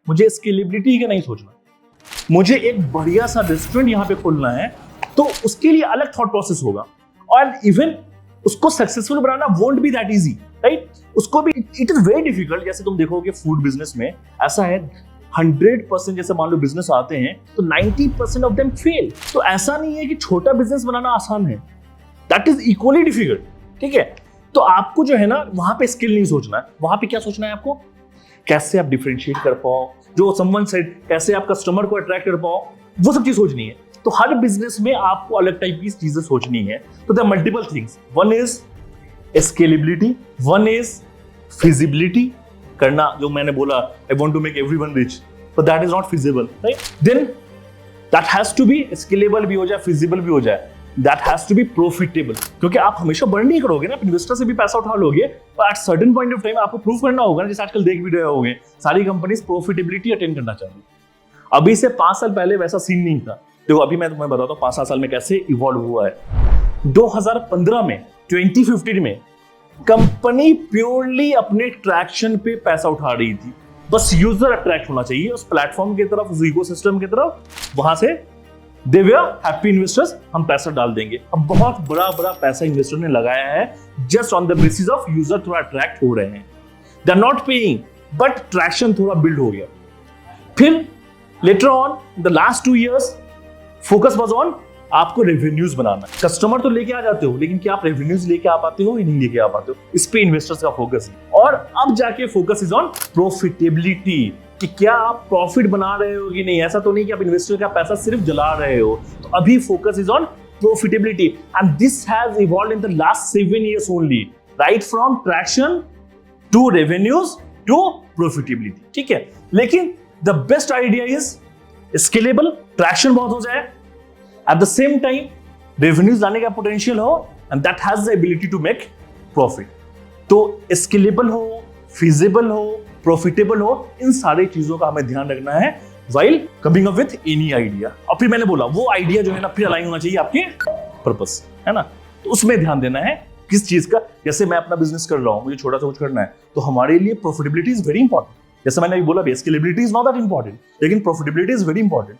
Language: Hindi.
मुझे स्केलेबिलिटी का नहीं सोचना, मुझे एक बढ़िया सा रेस्टोरेंट यहाँ पे खोलना है, तो उसके लिए अलग थॉट प्रोसेस होगा। और इवन उसको successful banana won't be that easy, right? उसको भी इट इज वेरी डिफिकल्ट। जैसे तुम देखोगे फूड बिजनेस में ऐसा है, 100% जैसे मान लो बिजनेस आते हैं तो 90% ऑफ देम फेल। तो ऐसा नहीं है कि छोटा बिजनेस बनाना आसान है, दैट इज इक्वली डिफिकल्ट, ठीक है? तो आपको जो है ना वहां पे स्किल नहीं सोचना है, वहां पे क्या सोचना है आपको, कैसे आप डिफरेंशिएट कर पाओ, जो समवन सेड कैसे आप कस्टमर को अट्रैक्ट कर पाओ, वो सब चीज सोचनी है। तो हर बिजनेस में आपको अलग टाइप की चीजें सोचनी है। तो there multiple things, one is scalability, one is feasibility करना, जो मैंने बोला I want to make everyone rich, but that is not feasible, right? Then that has to be scalable भी हो जाए, फिजिबल भी हो जाए, that has to be profitable. क्योंकि आप हमेशा बर्न नहीं करोगे ना, इन्वेस्टर से भी पैसा उठा लोगे, पर at certain point of time आपको प्रूव करना होगा ना। जैसे आजकल देख भी रहे होगे सारी कंपनीज प्रॉफिटेबिलिटी अटेंड करना चाहिए। अभी से 5 साल पहले वैसा सीन नहीं था। देखो अभी मैं तुम्हें बताता हूँ 5-7 साल में कैसे इवॉल्व हुआ है। 2015 में 2015 में कंपनी प्योरली अपने ट्रैक्शन पे पैसा उठा रही थी, बस यूजर अट्रैक्ट होना चाहिए उस प्लेटफॉर्म की तरफ, उस इकोसिस्टम की तरफ, वहां से दे वर हैप्पी इन्वेस्टर्स, हम पैसा डाल देंगे। अब बहुत बड़ा पैसा इन्वेस्टर ने लगाया है just on the basis of user थोड़ा अट्रैक्ट हो रहे हैं, they are not paying, but traction थोड़ा बिल्ड हो गया। फिर later on the last 2 years focus was on आपको रेवेन्यूज बनाना। कस्टमर तो लेके आ जाते हो, लेकिन क्या आप रेवेन्यूज लेके आ पाते हो या नहीं लेके आ पाते हो, इस पे इन्वेस्टर्स का फोकस है। और अब जाके फोकस इज ऑन प्रॉफिटेबिलिटी, कि क्या आप प्रॉफिट बना रहे हो कि नहीं। ऐसा तो नहीं कि आप इन्वेस्टर का पैसा सिर्फ जला रहे हो। तो अभी focus is on profitability, and this has evolved in the last 7 years only, right from traction to revenues to profitability, ठीक है? लेकिन the best idea is scalable, traction बहुत हो जाए, at the same time revenues लाने का पोटेंशियल हो, and that has the ability to make profit. तो स्केलेबल हो, फिजिबल हो, प्रॉफिटेबल हो, इन सारी चीजों का हमें ध्यान रखना है while coming up with any idea. और फिर मैंने बोला वो आइडिया जो है ना फिर अलाइन होना चाहिए आपके पर्पस, है ना? तो उसमें ध्यान देना है किस चीज का। जैसे मैं अपना बिजनेस कर रहा हूं, मुझे छोटा सा कुछ करना है, तो हमारे लिए प्रॉफिटेबिलिटी इज वेरी इंपॉर्टेंट। जैसे मैंने अभी बोला scalability is not that important, लेकिन प्रॉफिटेबिलिटी इज वेरी इंपॉर्टेंट।